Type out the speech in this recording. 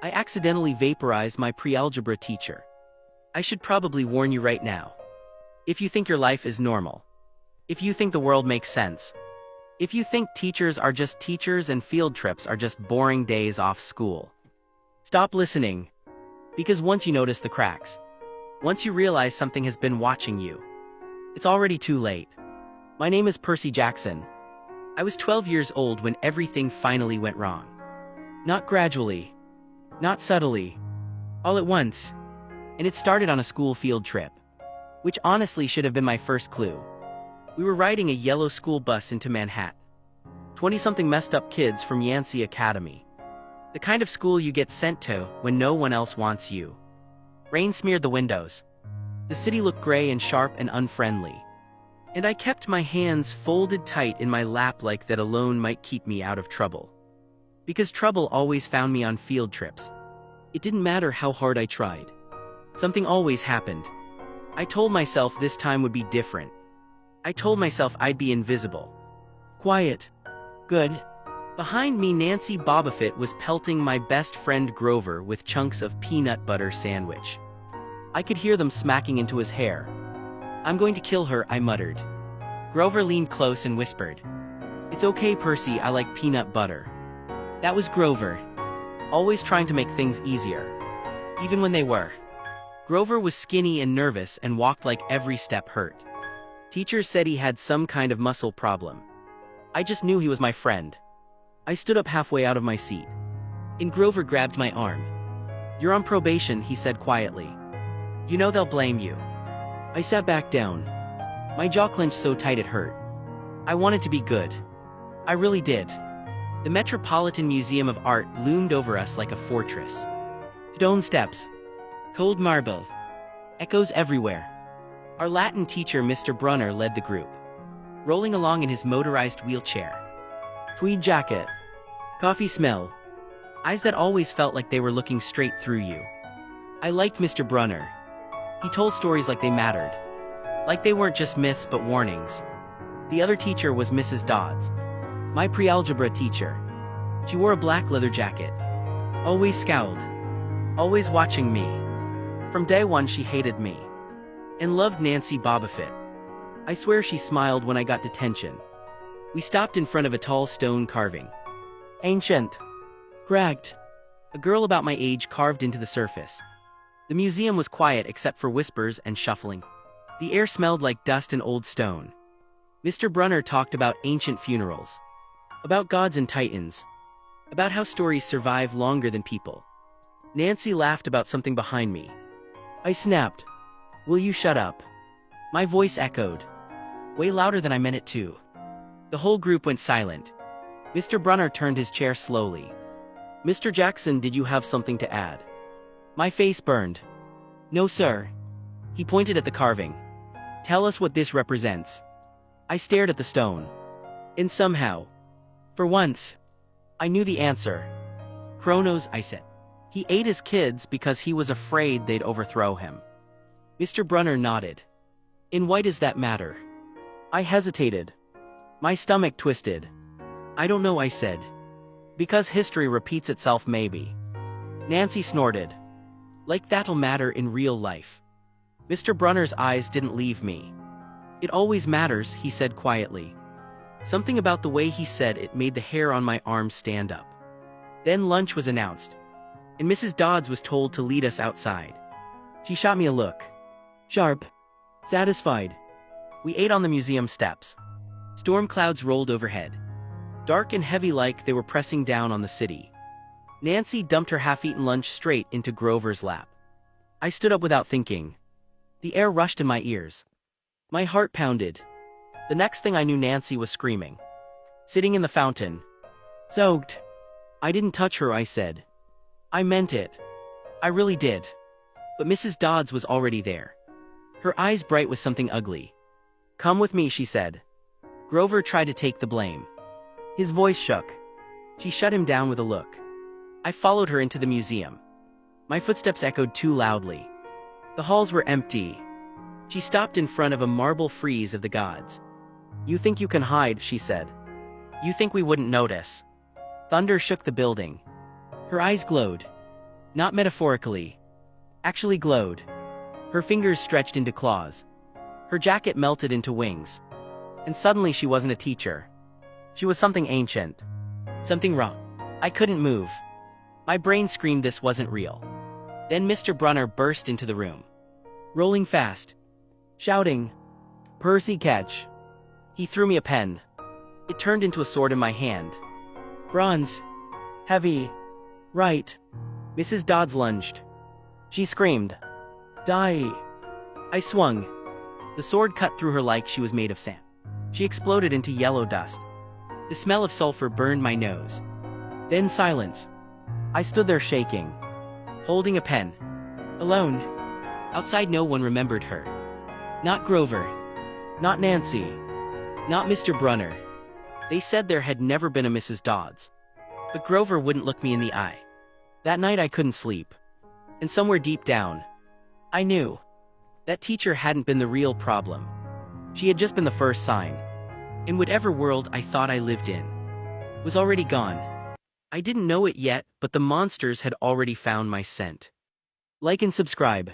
I accidentally vaporized my pre-algebra teacher. I should probably warn you right now. If you think your life is normal, if you think the world makes sense, if you think teachers are just teachers and field trips are just boring days off school, stop listening. Because once you notice the cracks, once you realize something has been watching you, it's already too late. My name is Percy Jackson. I was 12 years old when everything finally went wrong. Not gradually, not subtly, all at once. And it started on a school field trip, which honestly should have been my first clue. We were riding a yellow school bus into Manhattan. 20-something messed up kids from Yancey Academy. The kind of school you get sent to when no one else wants you. Rain smeared the windows. The city looked gray and sharp and unfriendly. And I kept my hands folded tight in my lap like that alone might keep me out of trouble. Because trouble always found me on field trips. It didn't matter how hard I tried. Something always happened. I told myself this time would be different. I told myself I'd be invisible. Quiet. Good. Behind me, Nancy Bobofit was pelting my best friend Grover with chunks of peanut butter sandwich. I could hear them smacking into his hair. "I'm going to kill her," I muttered. Grover leaned close and whispered, "It's okay, Percy, I like peanut butter." That was Grover. Always trying to make things easier. Even when they were. Grover was skinny and nervous and walked like every step hurt. Teachers said he had some kind of muscle problem. I just knew he was my friend. I stood up halfway out of my seat. And Grover grabbed my arm. "You're on probation," he said quietly. "You know they'll blame you." I sat back down. My jaw clenched so tight it hurt. I wanted to be good. I really did. The Metropolitan Museum of Art loomed over us like a fortress. Stone steps. Cold marble. Echoes everywhere. Our Latin teacher, Mr. Brunner, led the group, rolling along in his motorized wheelchair. Tweed jacket. Coffee smell. Eyes that always felt like they were looking straight through you. I liked Mr. Brunner. He told stories like they mattered. Like they weren't just myths but warnings. The other teacher was Mrs. Dodds, my pre-algebra teacher. She wore a black leather jacket. Always scowled. Always watching me. From day one she hated me. And loved Nancy Bobofit. I swear she smiled when I got detention. We stopped in front of a tall stone carving. Ancient. Cracked. A girl about my age carved into the surface. The museum was quiet except for whispers and shuffling. The air smelled like dust and old stone. Mr. Brunner talked about ancient funerals. About gods and titans. About how stories survive longer than people. Nancy laughed about something behind me. I snapped. "Will you shut up?" My voice echoed. Way louder than I meant it to. The whole group went silent. Mr. Brunner turned his chair slowly. "Mr. Jackson, did you have something to add?" My face burned. "No, sir." He pointed at the carving. "Tell us what this represents." I stared at the stone. And somehow, for once, I knew the answer. Kronos, I said. He ate his kids because he was afraid they'd overthrow him. Mr. Brunner nodded. "And why does that matter?" I hesitated. My stomach twisted. "I don't know," I said. "Because history repeats itself, maybe." Nancy snorted. "Like that'll matter in real life." Mr. Brunner's eyes didn't leave me. "It always matters," he said quietly. Something about the way he said it made the hair on my arm stand up. Then lunch was announced, and Mrs. Dodds was told to lead us outside. She shot me a look. Sharp. Satisfied. We ate on the museum steps. Storm clouds rolled overhead. Dark and heavy like they were pressing down on the city. Nancy dumped her half-eaten lunch straight into Grover's lap. I stood up without thinking. The air rushed in my ears. My heart pounded. The next thing I knew, Nancy was screaming. Sitting in the fountain. Soaked. "I didn't touch her," I said. I meant it. I really did. But Mrs. Dodds was already there. Her eyes bright with something ugly. "Come with me," she said. Grover tried to take the blame. His voice shook. She shut him down with a look. I followed her into the museum. My footsteps echoed too loudly. The halls were empty. She stopped in front of a marble frieze of the gods. "You think you can hide," she said. "You think we wouldn't notice." Thunder shook the building. Her eyes glowed. Not metaphorically. Actually glowed. Her fingers stretched into claws. Her jacket melted into wings. And suddenly she wasn't a teacher. She was something ancient. Something wrong. I couldn't move. My brain screamed this wasn't real. Then Mr. Brunner burst into the room. Rolling fast. Shouting, "Percy catch!" He threw me a pen. It turned into a sword in my hand. Bronze. Heavy. Right. Mrs. Dodds lunged. She screamed, "Die!" I swung. The sword cut through her like she was made of sand. She exploded into yellow dust. The smell of sulfur burned my nose. Then silence. I stood there shaking, holding a pen. Alone. Outside no one remembered her. Not Grover. Not Nancy. Not Mr. Brunner. They said there had never been a Mrs. Dodds. But Grover wouldn't look me in the eye. That night I couldn't sleep. And somewhere deep down, I knew that teacher hadn't been the real problem. She had just been the first sign. In whatever world I thought I lived in, was already gone. I didn't know it yet, but the monsters had already found my scent. Like and subscribe.